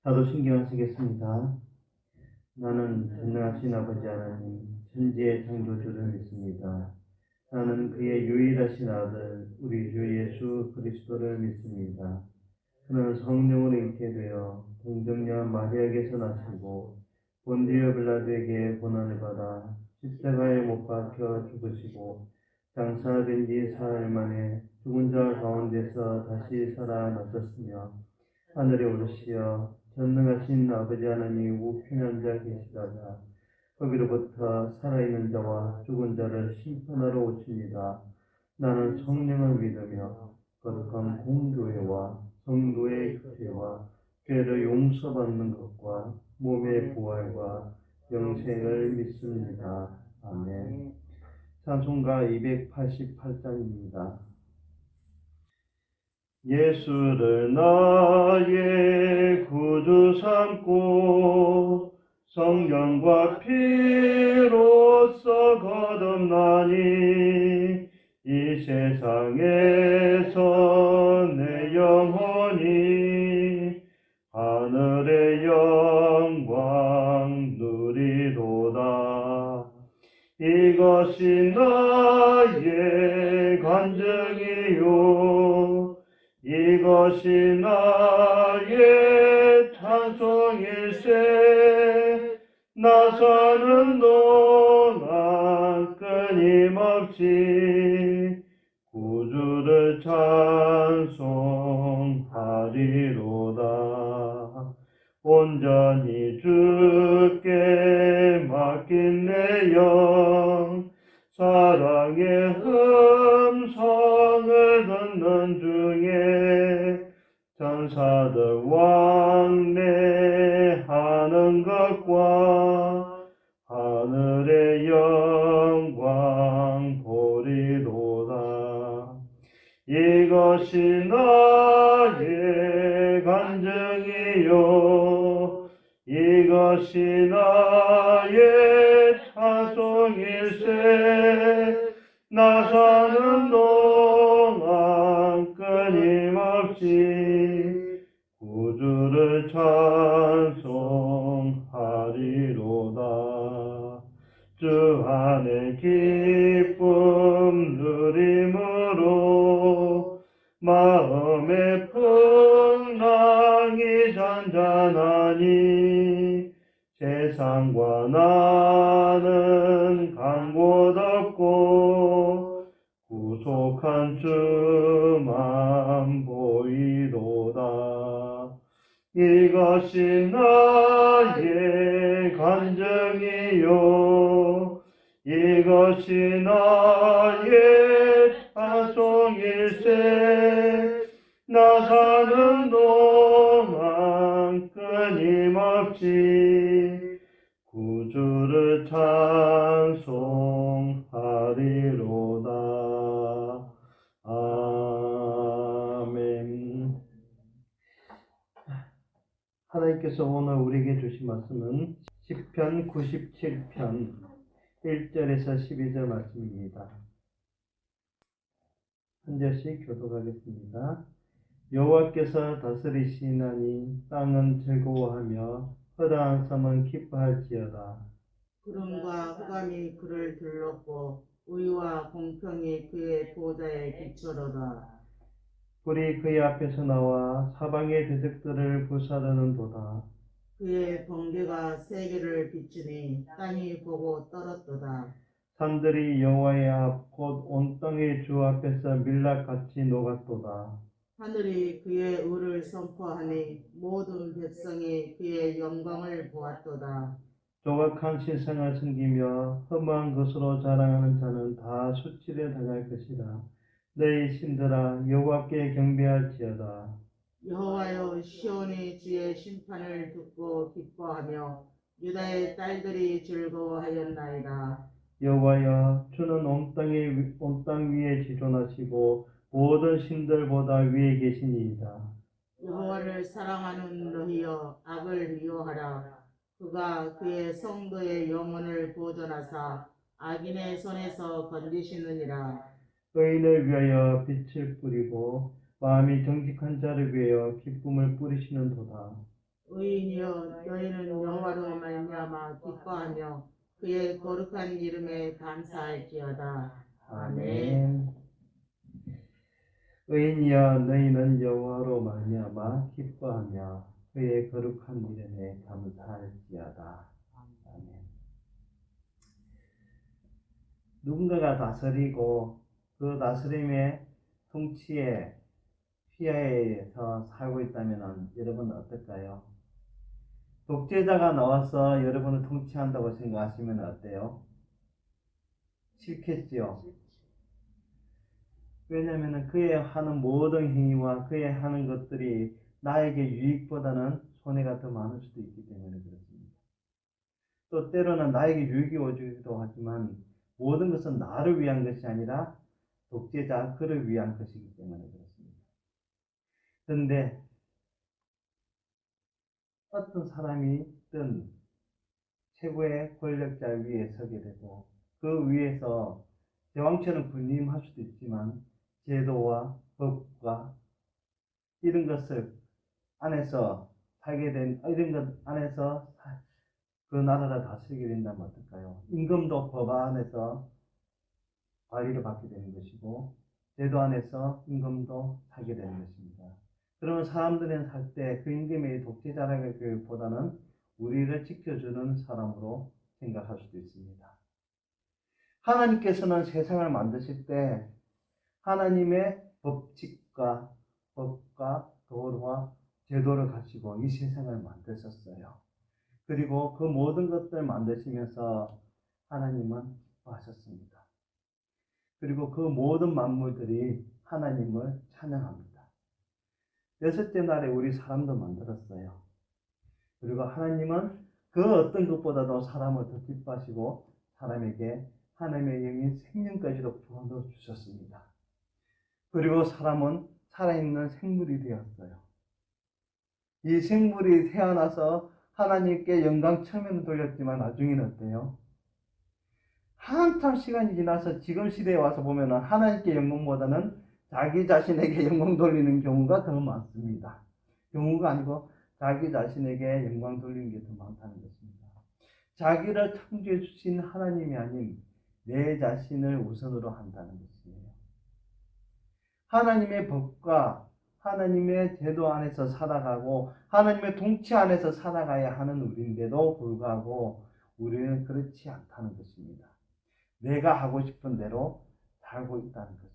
사도신경 쓰겠습니다. 나는 전능하신 아버지 하나님, 천지의 창조주를 믿습니다. 나는 그의 유일하신 아들, 우리 주 예수 그리스도를 믿습니다. 그는 성령으로 잉태되어 동정녀 마리아에게서 나시고 본디오 빌라도에게 고난을 받아 십자가에 못 박혀 죽으시고 장사된 지 사흘 만에 죽은 자 가운데서 다시 살아나셨으며 하늘에 오르시어 전능하신 아버지 하나님 우편에 앉아 계시다가 거기로부터 살아있는 자와 죽은 자를 심판하러 오십니다. 나는 성령을 믿으며 거룩한 공교회와 성도의 교제와 죄를 용서받는 것과 몸의 부활과 영생을 믿습니다. 아멘. 찬송가 288장입니다. 예수를 나의 구주 삼고 성령과 피로써 거듭나니 이 세상에서 내 영혼이 하늘의 영광 누리도다. 이것이 나의 간증이요 이것이 나의 찬송일세. 나 사는 동안 끊임없이 구주를 찬송하리로다. 온전히 주께 맡긴 내 영 사랑의 음성을 듣는 중에 천사들 왕래하는 것과 하늘의 영광 보리로다. 이것이 나의 간증이요 이것이 나의 찬송일세. 나 사는 동안 끊임없이 구주를 찬송하리로다. 주 안에 기쁨 누림으로 마음의 풍랑이 잔잔하니 세상과 나는 간 곳 없고 구속한 주만 보이도다. 이것이 나의 간증이요 이것이 나의 찬송일세. 나 사는 동안 끊임없이 구주를 찬송하리로다. 아멘. 하나님께서 오늘 우리에게 주신 말씀은 시편 97편 1절에서 12절 말씀입니다. 한 절씩 교독하겠습니다. 여호와께서 다스리시나니 땅은 즐거워하며 허다한 섬은 기뻐할지어다. 구름과 흑암이 그를 둘렀고 의와 공평이 그의 보좌에 비추어다. 불이 그의 앞에서 나와 사방의 대적들을 불사르는도다. 그의 번개가 세계를 비추니 땅이 보고 떨었도다. 산들이 여호와의 앞 곧 온 땅의 주 앞에서 밀락같이 녹았도다. 하늘이 그의 의를 선포하니 모든 백성이 그의 영광을 보았도다. 조각한 신상을 섬기며 험한 것으로 자랑하는 자는 다 수치에 당할 것이라. 너희 신들아 여호와께 경배할지어다. 여호와여, 시온이 주의 심판을 듣고 기뻐하며 유다의 딸들이 즐거워하였나이다. 여호와여 주는 온 땅 위에 지존하시고 모든 신들보다 위에 계시니이다. 여호와를 사랑하는 너희여, 악을 미워하라. 그가 그의 성도의 영혼을 보존하사 악인의 손에서 건지시느니라. 의인을 위하여 빛을 뿌리고 마음이 정직한 자를 위하여 기쁨을 뿌리시는도다. 의인이여 너희는 여호와로 말미암아 기뻐하며 그의 거룩한 이름에 감사할지어다. 아멘. 의인이여 너희는 여호와로 말미암아 기뻐하며 그의 거룩한 이름에 감사할지어다. 아멘. 누군가가 다스리고 그 다스림의 통치에 피하에서 살고 있다면 여러분은 어떨까요? 독재자가 나와서 여러분을 통치한다고 생각하시면 어때요? 싫겠지요. 왜냐하면 그의 하는 모든 행위와 그의 하는 것들이 나에게 유익보다는 손해가 더 많을 수도 있기 때문에 그렇습니다. 또 때로는 나에게 유익이 오기도 하지만 모든 것은 나를 위한 것이 아니라 독재자 그를 위한 것이기 때문에 그렇습니다. 그런데 어떤 사람이든 최고의 권력자 위에 서게 되고 그 위에서 제왕처럼 군림할 수도 있지만 제도와 법과 이런 것을 안에서 살게 된 이런 것 안에서 그 나라를 다스리게 된다면 어떨까요? 임금도 법 안에서 관리를 받게 되는 것이고 제도 안에서 임금도 살게 되는 것입니다. 그러면 사람들은 살 때 그 임금의 독재자라기보다는 우리를 지켜주는 사람으로 생각할 수도 있습니다. 하나님께서는 세상을 만드실 때 하나님의 법과 도와 제도를 가지고 이 세상을 만드셨어요. 그리고 그 모든 것들을 만드시면서 하나님은 기뻐하셨습니다. 그리고 그 모든 만물들이 하나님을 찬양합니다. 여섯째 날에 우리 사람도 만들었어요. 그리고 하나님은 그 어떤 것보다도 사람을 더 기뻐하시고 사람에게 하나님의 영인 생명까지도 부어 주셨습니다. 그리고 사람은 살아있는 생물이 되었어요. 이 생물이 태어나서 하나님께 영광 처음에는 돌렸지만 나중에는 어때요? 한참 시간이 지나서 지금 시대에 와서 보면 하나님께 영광보다는 자기 자신에게 영광 돌리는 경우가 더 많습니다. 경우가 아니고 자기 자신에게 영광 돌리는 게 더 많다는 것입니다. 자기를 창조해 주신 하나님이 아닌 내 자신을 우선으로 한다는 것이에요. 하나님의 법과 하나님의 제도 안에서 살아가고 하나님의 통치 안에서 살아가야 하는 우리인데도 불구하고 우리는 그렇지 않다는 것입니다. 내가 하고 싶은 대로 살고 있다는 것입니다.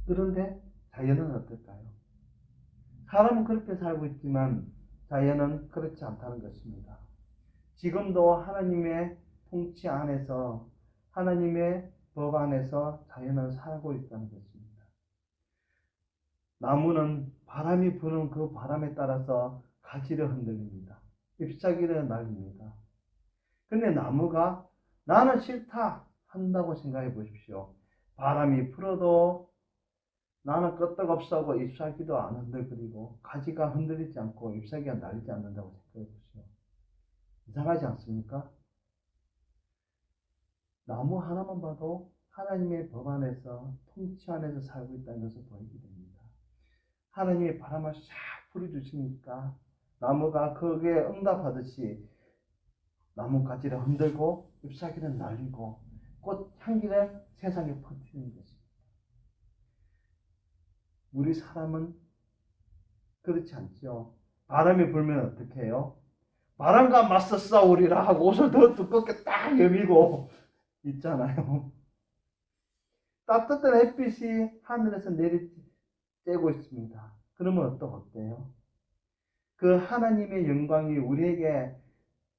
그런데 자연은 어떨까요? 사람은 그렇게 살고 있지만 자연은 그렇지 않다는 것입니다. 지금도 하나님의 통치 안에서 하나님의 법 안에서 자연은 살고 있다는 것입니다. 나무는 바람이 부는 그 바람에 따라서 가지를 흔들립니다. 잎사귀를 날립니다. 근데 나무가 나는 싫다 한다고 생각해 보십시오. 바람이 불어도 나는 끄떡없어하고 잎사귀도 안 흔들거리고 가지가 흔들리지 않고 잎사귀가 날리지 않는다고 생각해 보십시오. 이상하지 않습니까? 나무 하나만 봐도 하나님의 법 안에서 통치 안에서 살고 있다는 것을 보이게 됩니다. 하나님의 바람을 싹 불어주시니까 나무가 거기에 응답하듯이 나무 가지를 흔들고 잎사귀를 날리고 꽃 향기를 세상에 퍼뜨리는 것입니다. 우리 사람은 그렇지 않죠. 바람이 불면 어떻게 해요? 바람과 맞서 싸우리라 하고 옷을 더 두껍게 딱 여미고 있잖아요. 따뜻한 햇빛이 하늘에서 내리쬐고 있습니다. 그러면 또 어때요? 그 하나님의 영광이 우리에게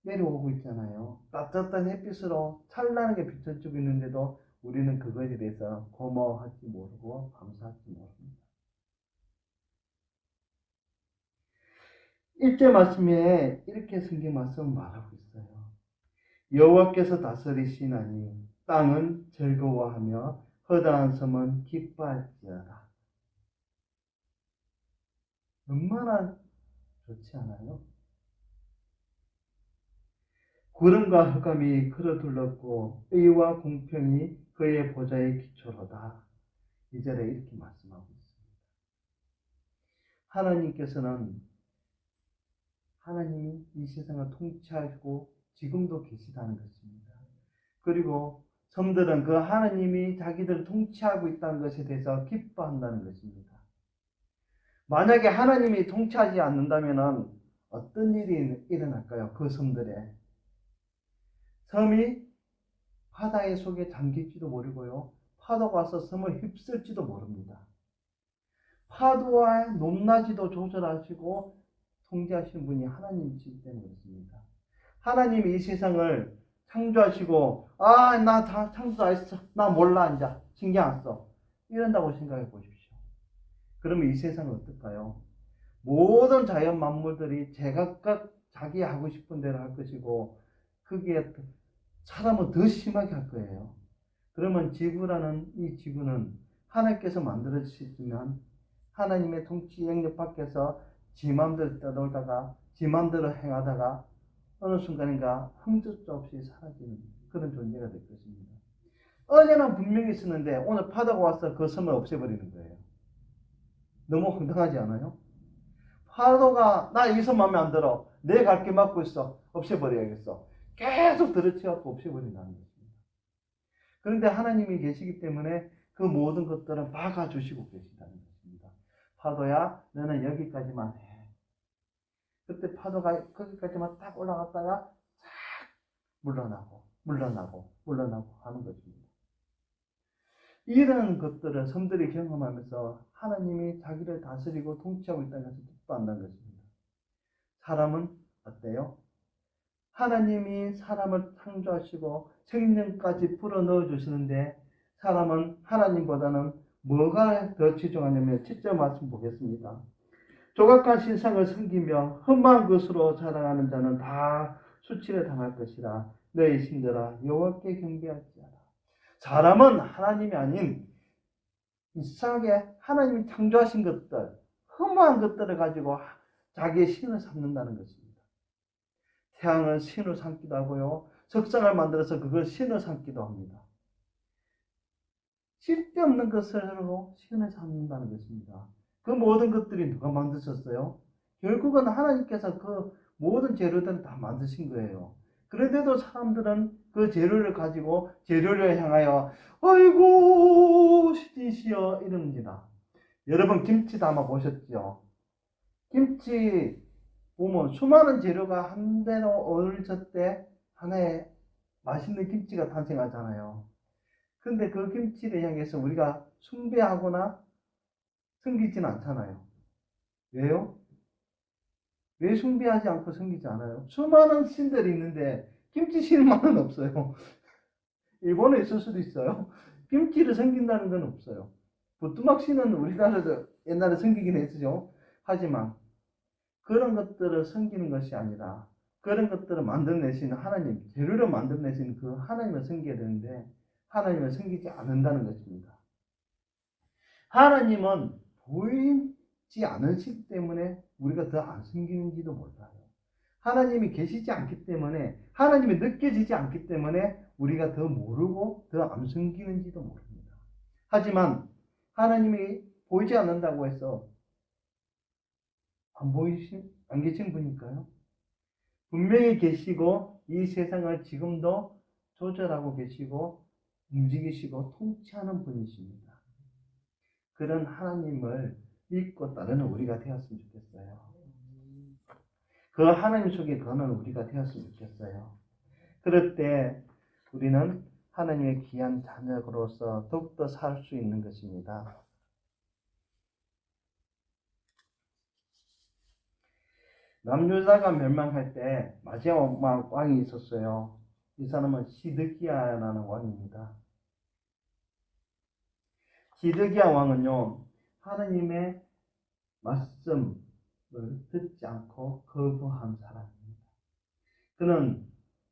내려오고 있잖아요. 따뜻한 햇빛으로 찬란하게 비춰주고 있는데도 우리는 그것에 대해서 고마워하지 모르고 감사하지 모릅니다. 1절 말씀에 이렇게 성경 말씀을 말하고 있어요. 여호와께서 다스리시나니 땅은 즐거워하며 허다한 섬은 기뻐할지어다. 얼마나 좋지 않아요? 구름과 흑암이 그를 둘렀고 의와 공평이 그의 보좌의 기초로다. 2절에 이렇게 말씀하고 있습니다. 하나님께서는 하나님이 이 세상을 통치하시고 지금도 계시다는 것입니다. 그리고 섬들은 그 하나님이 자기들을 통치하고 있다는 것에 대해서 기뻐한다는 것입니다. 만약에 하나님이 통치하지 않는다면 어떤 일이 일어날까요? 그 섬들에. 섬이 바다의 속에 잠길지도 모르고요. 파도가 와서 섬을 휩쓸지도 모릅니다. 파도와 높낮이도 조절하시고 통제하시는 분이 하나님이시기 때문에 그렇습니다. 하나님이 이 세상을 창조하시고 나 다 창조 다 했어. 나 몰라 이제 신경 안 써. 이런다고 생각해 보십시오. 그러면 이 세상은 어떨까요? 모든 자연 만물들이 제각각 자기 하고 싶은 대로 할 것이고 거기에 사람은 더 심하게 할 거예요. 그러면 지구라는 이 지구는 하나님께서 만들어주시지만 하나님의 통치 영역 밖에서 지 맘대로 떠돌다가 지 맘대로 행하다가 어느 순간인가 흠집도 없이 사라지는 그런 존재가 될 것입니다. 어제는 분명히 있었는데 오늘 파도가 와서 그 섬을 없애버리는 거예요. 너무 황당하지 않아요? 파도가 나 이 섬 마음에 안 들어. 내 갈 길 막고 있어. 없애버려야겠어. 계속 들어치갖고 없애버린다는 것입니다. 그런데 하나님이 계시기 때문에 그 모든 것들은 막아주시고 계시다는 것입니다. 파도야 너는 여기까지만 해. 그때 파도가 거기까지만 딱 올라갔다가 싹 물러나고 하는 것입니다. 이런 것들을 섬들이 경험하면서 하나님이 자기를 다스리고 통치하고 있다는 것을 기뻐한다는 것입니다. 사람은 어때요? 하나님이 사람을 창조하시고 생명까지 불어넣어 주시는데 사람은 하나님보다는 뭐가 더 치중하냐면 7절 말씀 보겠습니다. 조각한 신상을 섬기며 흠한 것으로 자랑하는 자는 다 수치를 당할 것이라. 너희 신들아 여호와께 경배할지어다. 사람은 하나님이 아닌 이상하게 하나님이 창조하신 것들, 흠한 것들을 가지고 자기의 신을 삼는다는 것입니다. 태양을 신을 삼기도 하고요. 석상을 만들어서 그걸 신을 삼기도 합니다. 쓸데없는 것으로 신을 삼는다는 것입니다. 그 모든 것들이 누가 만드셨어요? 결국은 하나님께서 그 모든 재료들을 다 만드신 거예요. 그런데도 사람들은 그 재료를 가지고 재료를 향하여 아이고 시디시여 이럽니다. 여러분 김치 담아 보셨죠? 김치 보면 수많은 재료가 한데로 어울렸을 하나의 맛있는 김치가 탄생하잖아요. 근데 그 김치를 향해서 우리가 숭배하거나 섬기지는 않잖아요. 왜요? 왜 숭배하지 않고 섬기지 않아요? 수많은 신들이 있는데 김치 신만은 없어요. 일본에 있을 수도 있어요. 김치를 섬긴다는 건 없어요. 부뚜막 신은 우리나라도 옛날에 섬기긴 했죠. 하지만 그런 것들을 섬기는 것이 아니라 그런 것들을 만들어내시는 하나님, 재료를 만들어내시는 그 하나님을 섬겨야 되는데 하나님을 섬기지 않는다는 것입니다. 하나님은 보이지 않으시기 때문에 우리가 더 안 섬기는지도 몰라요. 하나님이 계시지 않기 때문에 하나님이 느껴지지 않기 때문에 우리가 더 모르고 더 안 섬기는지도 모릅니다. 하지만 하나님이 보이지 않는다고 해서 안 계신 분일까요? 분명히 계시고 이 세상을 지금도 조절하고 계시고 움직이시고 통치하는 분이십니다. 그런 하나님을 믿고 따르는 우리가 되었으면 좋겠어요. 그 하나님 속에 거는 우리가 되었으면 좋겠어요. 그럴 때 우리는 하나님의 귀한 자녀로서 더욱더 살 수 있는 것입니다. 남유다가 멸망할 때 마지막 왕이 있었어요. 이 사람은 시드기야라는 왕입니다. 시드기야 왕은요, 하나님의 말씀을 듣지 않고 거부한 사람입니다. 그는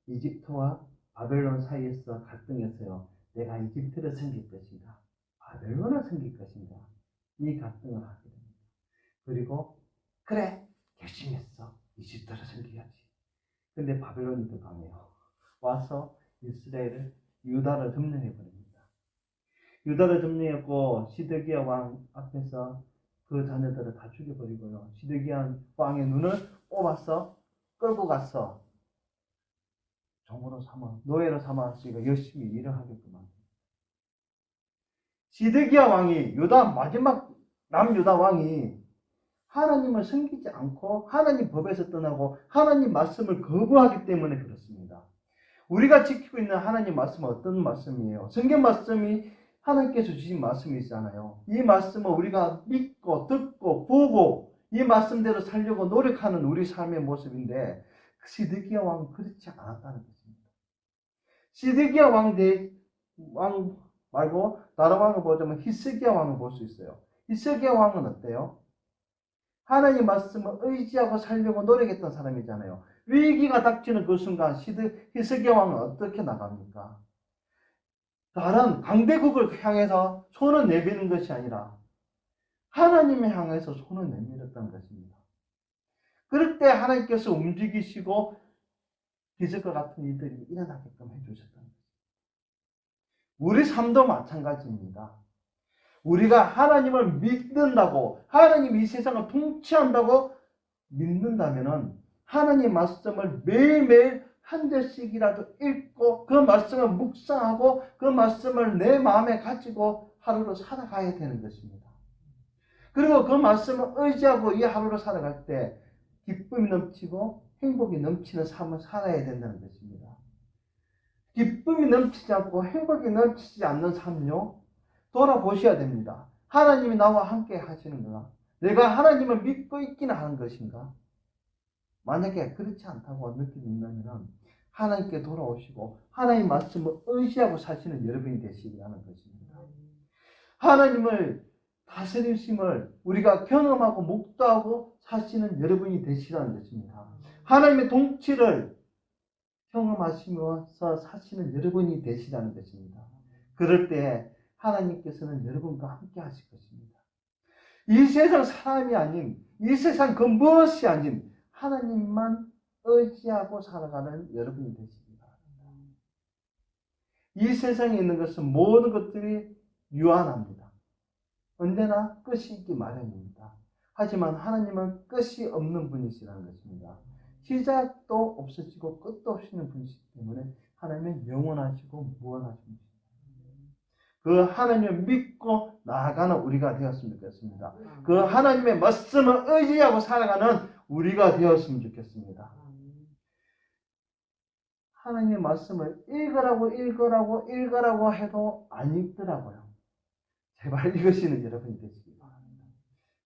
이집트와 바벨론 사이에서 갈등했어요. 내가 이집트를 섬길 것인가, 바벨론을 섬길 것인가, 이 갈등을 하게 됩니다. 그리고 그래, 결심했어. 이집트를 섬겨야지. 근데 바벨론이 더 강해요. 와서 이스라엘을 유다를 점령해 버립니다. 유다를 점령했고 시드기야 왕 앞에서 그 자녀들을 다 죽여버리고요. 시드기야 왕의 눈을 뽑아서 끌고 가서 종으로 삼아 노예로 삼아서 열심히 일을 하게끔 합니다. 시드기야 왕이 유다 마지막 남유다 왕이 하나님을 섬기지 않고 하나님 법에서 떠나고 하나님 말씀을 거부하기 때문에 그렇습니다. 우리가 지키고 있는 하나님 말씀은 어떤 말씀이에요? 성경 말씀이 하나님께서 주신 말씀이 있잖아요. 이 말씀을 우리가 믿고 듣고 보고 이 말씀대로 살려고 노력하는 우리 삶의 모습인데 시드기야 왕은 그렇지 않았다는 것입니다. 시드기야 왕 말고 다른 왕을 보자면 히스기야 왕을 볼 수 있어요. 히스기야 왕은 어때요? 하나님 말씀을 의지하고 살려고 노력했던 사람이잖아요. 위기가 닥치는 그 순간 히스기야 왕은 어떻게 나갑니까? 다른 강대국을 향해서 손을 내미는 것이 아니라 하나님을 향해서 손을 내밀었던 것입니다. 그럴 때 하나님께서 움직이시고 기적과 같은 일들이 일어나게끔 해주셨던 것입니다. 우리 삶도 마찬가지입니다. 우리가 하나님을 믿는다고, 하나님이 이 세상을 통치한다고 믿는다면 하나님 말씀을 매일매일 한 절씩이라도 읽고 그 말씀을 묵상하고 그 말씀을 내 마음에 가지고 하루를 살아가야 되는 것입니다. 그리고 그 말씀을 의지하고 이 하루를 살아갈 때 기쁨이 넘치고 행복이 넘치는 삶을 살아야 된다는 것입니다. 기쁨이 넘치지 않고 행복이 넘치지 않는 삶요, 돌아보셔야 됩니다. 하나님이 나와 함께 하시는가? 내가 하나님을 믿고 있기는 하는 것인가? 만약에 그렇지 않다고 느낀다면 하나님께 돌아오시고 하나님 말씀을 의지하고 사시는 여러분이 되시리라는 것입니다. 하나님을 다스리심을 우리가 경험하고 목도하고 사시는 여러분이 되시라는 것입니다. 하나님의 통치를 경험하시면서 사시는 여러분이 되시라는 것입니다. 그럴 때 하나님께서는 여러분과 함께 하실 것입니다. 이 세상 사람이 아닌, 이 세상 그 무엇이 아닌 하나님만 의지하고 살아가는 여러분이 되시기 바랍니다. 이 세상에 있는 것은 모든 것들이 유한합니다. 언제나 끝이 있기 마련입니다. 하지만 하나님은 끝이 없는 분이시라는 것입니다. 시작도 없으시고 끝도 없으시는 분이시기 때문에 하나님은 영원하시고 무한하십니다. 그 하나님을 믿고 나아가는 우리가 되었으면 좋겠습니다. 그 하나님의 말씀을 의지하고 살아가는 우리가 되었으면 좋겠습니다. 하나님의 말씀을 읽으라고 해도 안 읽더라고요. 제발 읽으시는 여러분이 되시기 바랍니다.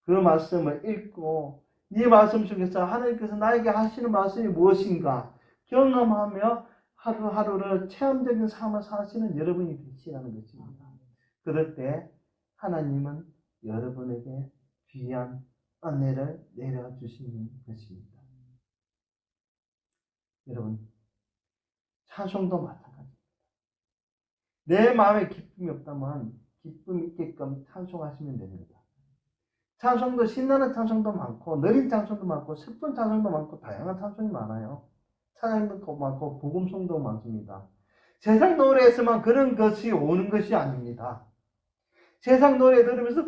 그 말씀을 읽고 이 말씀 속에서 하나님께서 나에게 하시는 말씀이 무엇인가 경험하며 하루하루를 체험적인 삶을 사시는 여러분이 되시라는 것입니다. 그럴 때 하나님은 여러분에게 귀한 은혜를 내려주시는 것입니다. 여러분, 찬송도 마찬가지입니다. 내 마음에 기쁨이 없다면 기쁨 있게끔 찬송하시면 됩니다. 찬송도 신나는 찬송도 많고 느린 찬송도 많고 슬픈 찬송도 많고 다양한 찬송이 많아요. 찬양도 많고 복음송도 많습니다. 세상 노래에서만 그런 것이 오는 것이 아닙니다. 세상 노래 들으면서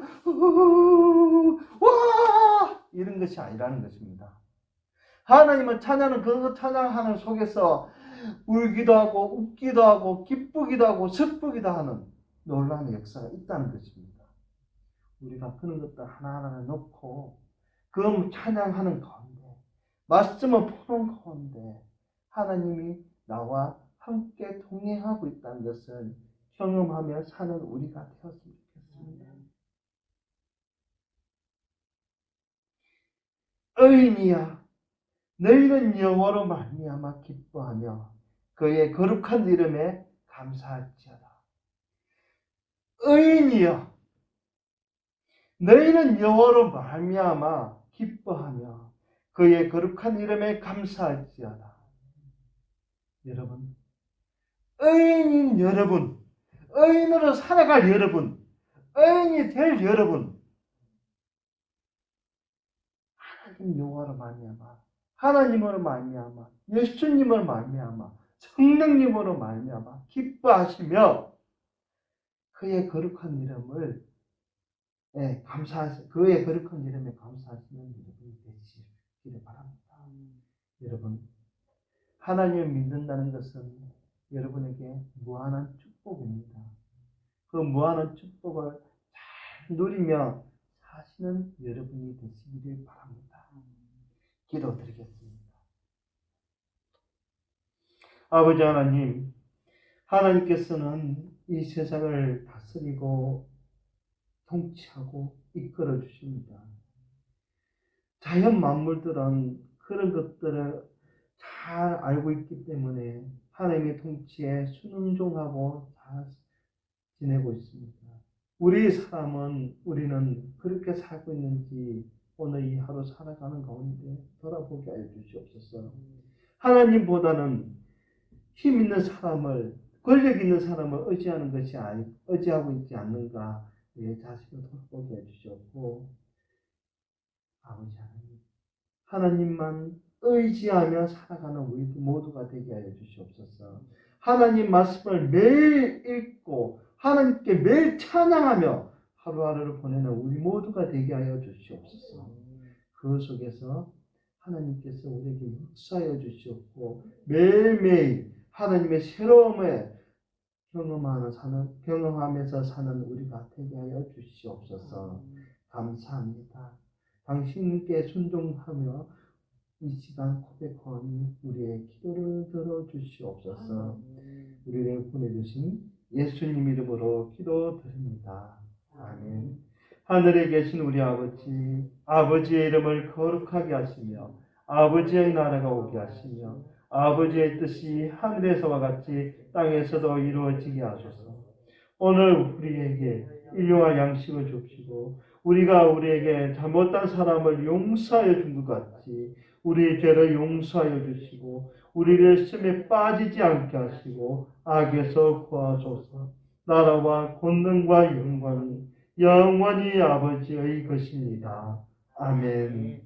와 이런 것이 아니라는 것입니다. 하나님은 그 찬양하는 속에서 울기도 하고 웃기도 하고 기쁘기도 하고 슬프기도 하는 놀라운 역사가 있다는 것입니다. 우리가 그런 것들 하나하나 놓고 그 찬양하는 가운데 말씀을 푸는 가운데 하나님이 나와 함께 동행하고 있다는 것을 경험하며 사는 우리가 되었으면 좋겠습니다. 의인이야 너희는 여호와로 말미암아 기뻐하며 그의 거룩한 이름에 감사할지어다. 의인이여 너희는 여호와로 말미암아 기뻐하며 그의 거룩한 이름에 감사할지어다. 여러분, 의인인 여러분, 의인으로 살아갈 여러분, 의인이 될 여러분, 하나님 여호와로 말미암아, 하나님으로 말미암아, 예수님으로 말미암아, 성령님으로 말미암아 기뻐하시며 그의 거룩한 이름을 그의 거룩한 이름에 감사하시는 여러분이 되시기를 바랍니다. 여러분, 하나님을 믿는다는 것은 여러분에게 무한한 축복입니다. 그 무한한 축복을 잘 누리며 사시는 여러분이 되시기를 바랍니다. 기도드리겠습니다. 아버지 하나님, 하나님께서는 이 세상을 다스리고 통치하고 이끌어 주십니다. 자연 만물들은 그런 것들을 잘 알고 있기 때문에 하나님의 통치에 순종하고 잘 지내고 있습니다. 우리는 그렇게 살고 있는지 오늘 이 하루 살아가는 가운데 돌아보게 하여 주시옵소서. 하나님보다는 힘 있는 사람을, 권력 있는 사람을 의지하고 있지 않는가, 내 자신을 돌아보게 해주시옵고, 아버지 하나님만 의지하며 살아가는 우리 모두가 되게 하여 주시옵소서. 하나님 말씀을 매일 읽고 하나님께 매일 찬양하며 하루하루를 보내는 우리 모두가 되게 하여 주시옵소서. 그 속에서 하나님께서 우리에게 역사하여 주시옵고 매일매일 하나님의 새로움을 경험하면서 사는 우리가 되게 하여 주시옵소서. 감사합니다. 당신께 순종하며 이 시간 고백하니 우리의 기도를 들어주시옵소서. 우리를 보내주신 예수님 이름으로 기도드립니다. 아멘. 하늘에 계신 우리 아버지의 이름을 거룩하게 하시며 아버지의 나라가 오게 하시며 아버지의 뜻이 하늘에서와 같이 땅에서도 이루어지게 하소서. 오늘 우리에게 일용할 양식을 주시고 우리가 우리에게 잘못한 사람을 용서하여 준 것 같이 우리의 죄를 용서하여 주시고 우리를 시험에 빠지지 않게 하시고 악에서 구하소서. 나라와 권능과 영광이 영원히 아버지의 것입니다. 아멘.